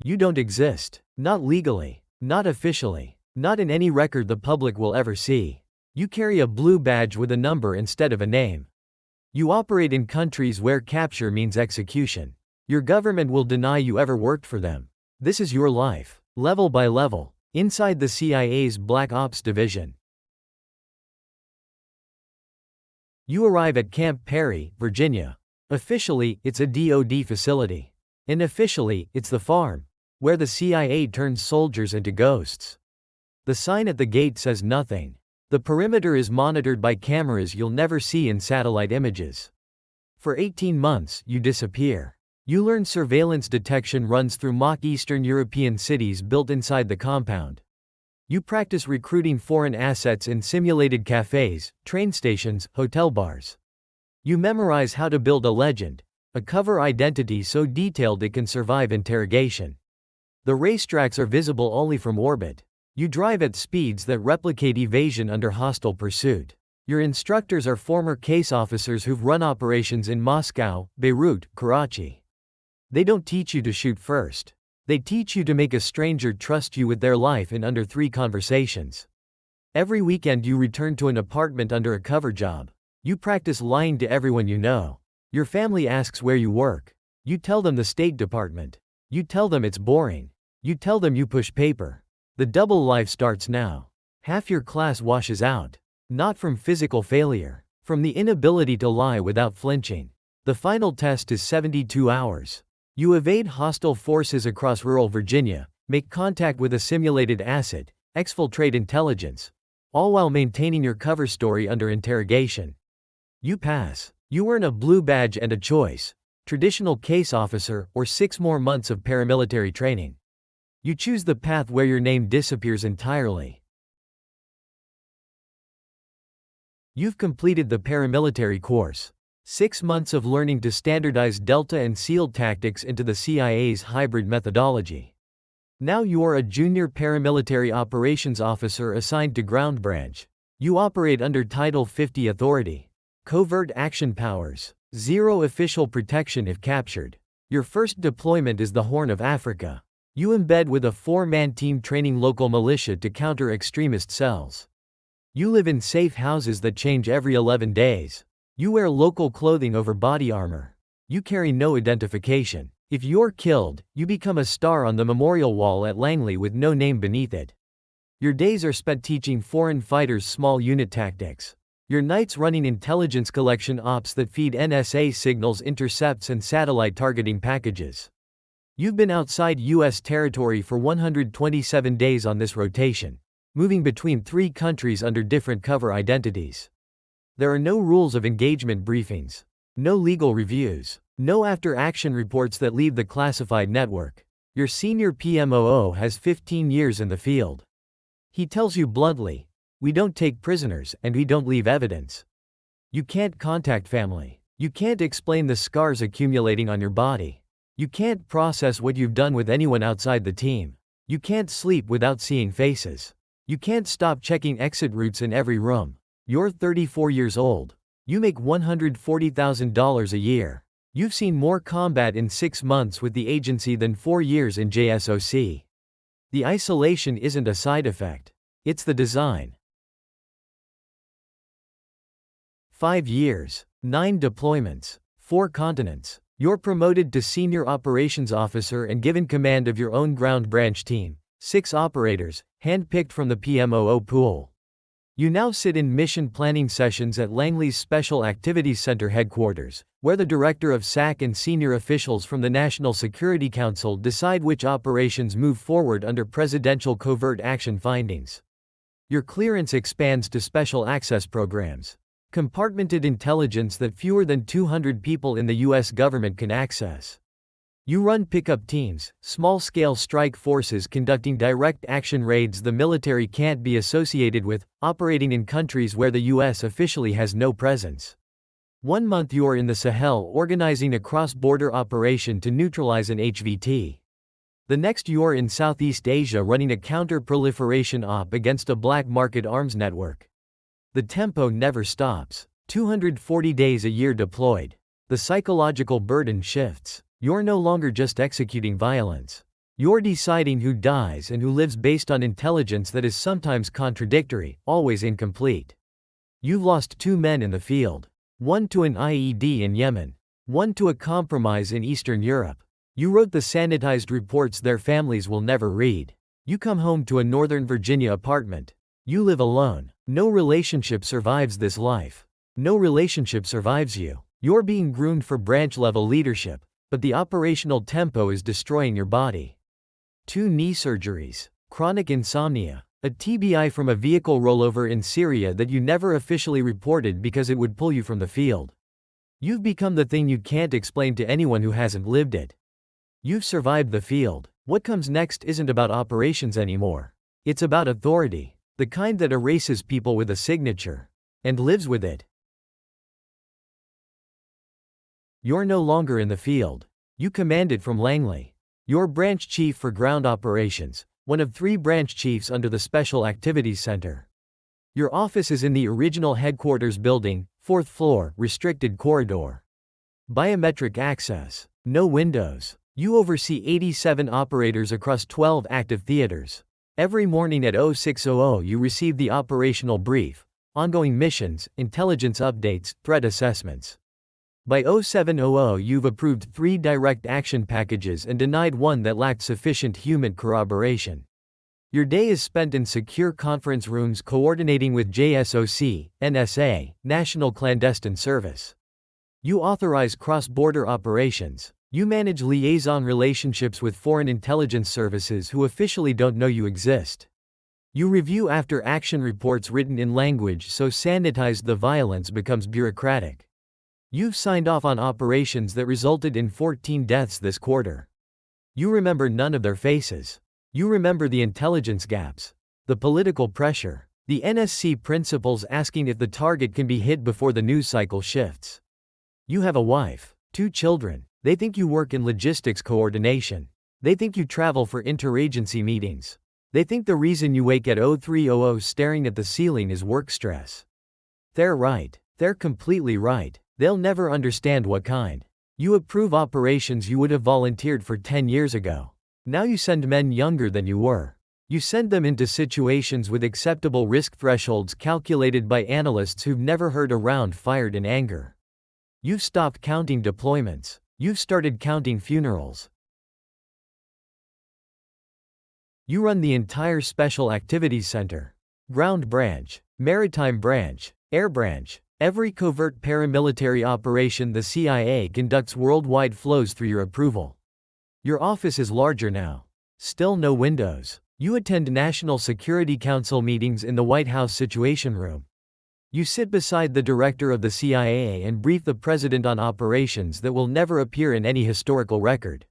You don't exist. Not legally. Not officially. Not in any record the public will ever see. You carry a blue badge with a number instead of a name. You operate in countries where capture means execution. Your government will deny you ever worked for them. This is your life, level by level, inside the CIA's Black Ops division. You arrive at Camp Perry, Virginia. Officially, it's a DoD facility. Unofficially, it's the farm, where the CIA turns soldiers into ghosts. The sign at the gate says nothing. The perimeter is monitored by cameras you'll never see in satellite images. For 18 months, you disappear. You learn surveillance detection runs through mock Eastern European cities built inside the compound. You practice recruiting foreign assets in simulated cafes, train stations, hotel bars. You memorize how to build a legend, a cover identity so detailed it can survive interrogation. The racetracks are visible only from orbit. You drive at speeds that replicate evasion under hostile pursuit. Your instructors are former case officers who've run operations in Moscow, Beirut, Karachi. They don't teach you to shoot first. They teach you to make a stranger trust you with their life in under 3 conversations. Every weekend you return to an apartment under a cover job. You practice lying to everyone you know. Your family asks where you work. You tell them the State Department. You tell them it's boring. You tell them you push paper. The double life starts now. Half your class washes out. Not from physical failure. From the inability to lie without flinching. The final test is 72 hours. You evade hostile forces across rural Virginia, make contact with a simulated asset, exfiltrate intelligence, all while maintaining your cover story under interrogation. You pass. You earn a blue badge and a choice: traditional case officer or 6 more months of paramilitary training. You choose the path where your name disappears entirely. You've completed the paramilitary course. 6 months of learning to standardize Delta and SEAL tactics into the CIA's hybrid methodology. Now you are a junior paramilitary operations officer assigned to Ground Branch. You operate under Title 50 authority. Covert action powers. 0 official protection if captured. Your first deployment is the Horn of Africa. You embed with a 4-man team training local militia to counter extremist cells. You live in safe houses that change every 11 days. You wear local clothing over body armor. You carry no identification. If you're killed, you become a star on the memorial wall at Langley with no name beneath it. Your days are spent teaching foreign fighters small unit tactics. Your nights running intelligence collection ops that feed NSA signals, intercepts, and satellite targeting packages. You've been outside U.S. territory for 127 days on this rotation, moving between 3 countries under different cover identities. There are no rules of engagement briefings. No legal reviews. No after-action reports that leave the classified network. Your senior PMOO has 15 years in the field. He tells you bluntly, "We don't take prisoners and we don't leave evidence." You can't contact family. You can't explain the scars accumulating on your body. You can't process what you've done with anyone outside the team. You can't sleep without seeing faces. You can't stop checking exit routes in every room. You're 34 years old. You make $140,000 a year. You've seen more combat in 6 months with the agency than 4 years in JSOC. The isolation isn't a side effect. It's the design. 5 years, 9 deployments, 4 continents. You're promoted to senior operations officer and given command of your own ground branch team, 6 operators, handpicked from the PMOO pool. You now sit in mission planning sessions at Langley's Special Activities Center headquarters, where the director of SAC and senior officials from the National Security Council decide which operations move forward under presidential covert action findings. Your clearance expands to special access programs. Compartmented intelligence that fewer than 200 people in the U.S. government can access. You run pickup teams, small-scale strike forces conducting direct action raids the military can't be associated with, operating in countries where the U.S. officially has no presence. 1 month you're in the Sahel organizing a cross-border operation to neutralize an HVT. The next you're in Southeast Asia running a counter-proliferation op against a black market arms network. The tempo never stops. 240 days a year deployed. The psychological burden shifts. You're no longer just executing violence. You're deciding who dies and who lives based on intelligence that is sometimes contradictory, always incomplete. You've lost 2 men in the field. One to an IED in Yemen. One to a compromise in Eastern Europe. You wrote the sanitized reports their families will never read. You come home to a Northern Virginia apartment. You live alone. No relationship survives this life. No relationship survives you. You're being groomed for branch-level leadership, but the operational tempo is destroying your body. 2 knee surgeries. Chronic insomnia. A TBI from a vehicle rollover in Syria that you never officially reported because it would pull you from the field. You've become the thing you can't explain to anyone who hasn't lived it. You've survived the field. What comes next isn't about operations anymore. It's about authority, the kind that erases people with a signature and lives with it. You're no longer in the field. You commanded from Langley. You're branch chief for ground operations, one of 3 branch chiefs under the Special Activities Center. Your office is in the original headquarters building, 4th floor, restricted corridor. Biometric access. No windows. You oversee 87 operators across 12 active theaters. Every morning at 0600 you receive the operational brief, ongoing missions, intelligence updates, threat assessments. By 0700 you've approved 3 direct action packages and denied one that lacked sufficient human corroboration. Your day is spent in secure conference rooms coordinating with JSOC, NSA, National Clandestine Service. You authorize cross-border operations. You manage liaison relationships with foreign intelligence services who officially don't know you exist. You review after-action reports written in language so sanitized the violence becomes bureaucratic. You've signed off on operations that resulted in 14 deaths this quarter. You remember none of their faces. You remember the intelligence gaps, the political pressure, the NSC principals asking if the target can be hit before the news cycle shifts. You have a wife, 2 children. They think you work in logistics coordination. They think you travel for interagency meetings. They think the reason you wake at 0300 staring at the ceiling is work stress. They're right. They're completely right. They'll never understand what kind. You approve operations you would have volunteered for 10 years ago. Now you send men younger than you were. You send them into situations with acceptable risk thresholds calculated by analysts who've never heard a round fired in anger. You've stopped counting deployments. You've started counting funerals. You run the entire Special Activities Center. Ground branch, Maritime branch, Air branch. Every covert paramilitary operation the CIA conducts worldwide flows through your approval. Your office is larger now. Still no windows. You attend National Security Council meetings in the White House Situation Room. You sit beside the director of the CIA and brief the president on operations that will never appear in any historical record.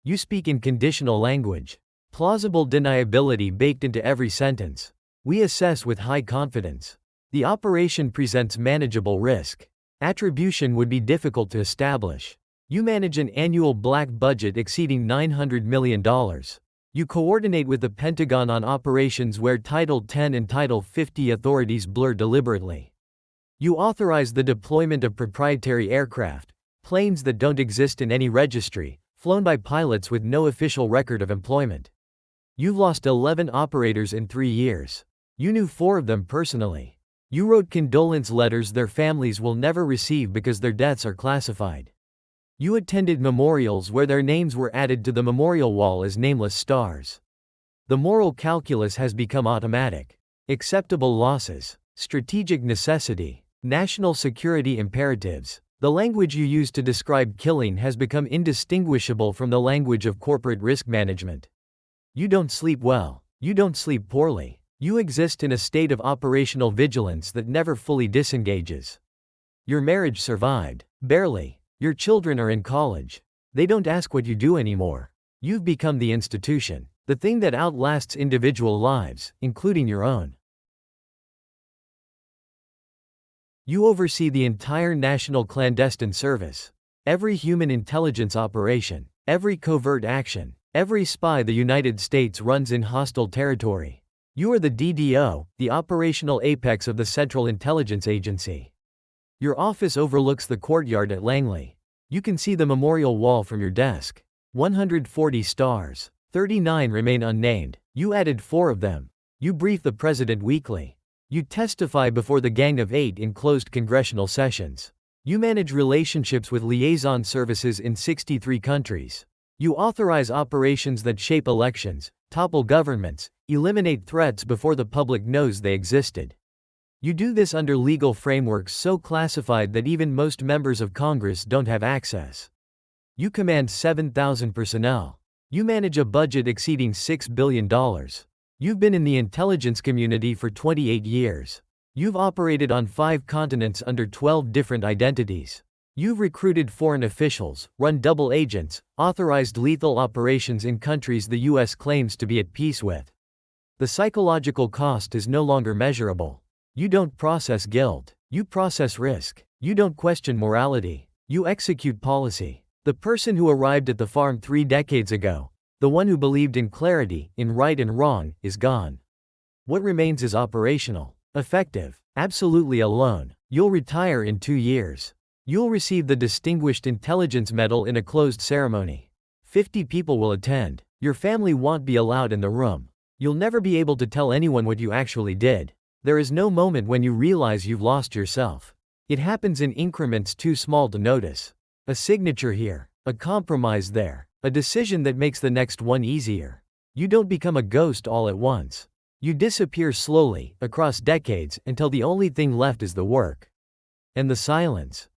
You speak in conditional language. Plausible deniability baked into every sentence. We assess with high confidence. The operation presents manageable risk. Attribution would be difficult to establish. You manage an annual black budget exceeding $900 million. You coordinate with the Pentagon on operations where Title 10 and Title 50 authorities blur deliberately. You authorize the deployment of proprietary aircraft, planes that don't exist in any registry, flown by pilots with no official record of employment. You've lost 11 operators in 3 years. You knew 4 of them personally. You wrote condolence letters their families will never receive because their deaths are classified. You attended memorials where their names were added to the memorial wall as nameless stars. The moral calculus has become automatic. Acceptable losses, strategic necessity, national security imperatives. The language you use to describe killing has become indistinguishable from the language of corporate risk management. You don't sleep well. You don't sleep poorly. You exist in a state of operational vigilance that never fully disengages. Your marriage survived. Barely. Your children are in college. They don't ask what you do anymore. You've become the institution, the thing that outlasts individual lives, including your own. You oversee the entire National Clandestine Service. Every human intelligence operation, every covert action, every spy the United States runs in hostile territory. You are the DDO, the operational apex of the Central Intelligence Agency. Your office overlooks the courtyard at Langley. You can see the memorial wall from your desk. 140 stars. 39 remain unnamed. You added 4 of them. You brief the president weekly. You testify before the Gang of 8 in closed congressional sessions. You manage relationships with liaison services in 63 countries. You authorize operations that shape elections, topple governments, eliminate threats before the public knows they existed. You do this under legal frameworks so classified that even most members of Congress don't have access. You command 7,000 personnel. You manage a budget exceeding $6 billion. You've been in the intelligence community for 28 years. You've operated on 5 continents under 12 different identities. You've recruited foreign officials, run double agents, authorized lethal operations in countries the US claims to be at peace with. The psychological cost is no longer measurable. You don't process guilt. You process risk. You don't question morality. You execute policy. The person who arrived at the farm 3 decades ago, the one who believed in clarity, in right and wrong, is gone. What remains is operational, effective, absolutely alone. You'll retire in 2 years. You'll receive the Distinguished Intelligence Medal in a closed ceremony. 50 people will attend. Your family won't be allowed in the room. You'll never be able to tell anyone what you actually did. There is no moment when you realize you've lost yourself. It happens in increments too small to notice. A signature here, a compromise there, a decision that makes the next one easier. You don't become a ghost all at once. You disappear slowly, across decades, until the only thing left is the work. And the silence.